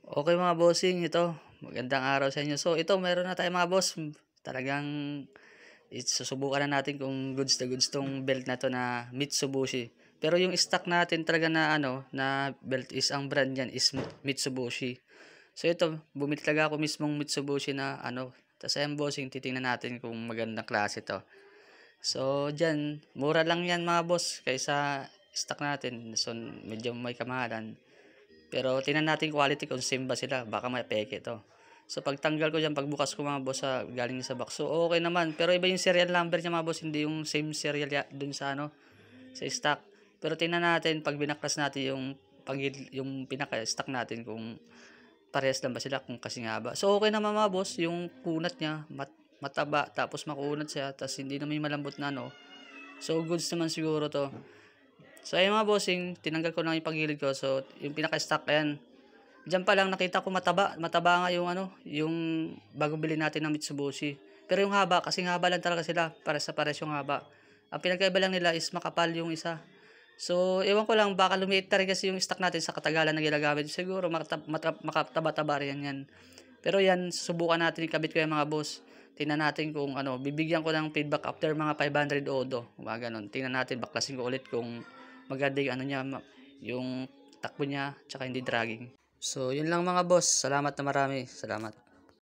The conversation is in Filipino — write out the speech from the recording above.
Okay mga bossing, ito magandang araw sa inyo. So ito meron na tayong mga boss, talagang susubukan na natin kung goods 'tong belt na 'to na Mitsubishi. Pero yung stock natin talaga na na belt is ang brand niyan is Mitsubishi. So ito, bumili talaga ako mismong Mitsubishi na ta's ayan bossing, titingnan natin kung magandang klase 'to. So diyan, mura lang 'yan mga boss kaysa stock natin. So medyo may kamahalan. Pero tingnan natin quality kung same ba sila, baka may peke 'to. So pagtanggal ko diyan, pagbukas ko mga boss sa galing sa box. So okay naman, pero iba yung serial number niya mga boss, hindi yung same serial dun sa sa stock. Pero tingnan natin pag binaklas natin yung pinaka-stock natin kung parehas lang ba sila, kung kasing haba. So okay naman mga boss, yung kunat niya mataba tapos makunat siya, tapos hindi naman yung malambot na So goods naman siguro 'to. So ayun mga bossing, tinanggal ko lang yung pagilid ko. So yung pinaka-stock ayan. Diyan pa lang nakita ko mataba nga yung yung bago bili natin ng Mitsubishi. Pero yung haba, kasing haba lang talaga sila, para sa pares yung haba. Ang pinagkaiba lang nila is makapal yung isa. So, ewan ko lang, baka lumiit na rin kasi yung stock natin sa katagalan na ginagamit. Siguro makataba-taba rin yan. Pero yan, subukan natin ikabit ko yung mga boss. Tingnan natin kung bibigyan ko ng feedback after mga 500 odo. Mga ganun. Tingnan natin, baklasin ko ulit kung maganda yung niya, yung takbo niya, tsaka hindi dragging. So, yun lang mga boss. Salamat na marami. Salamat.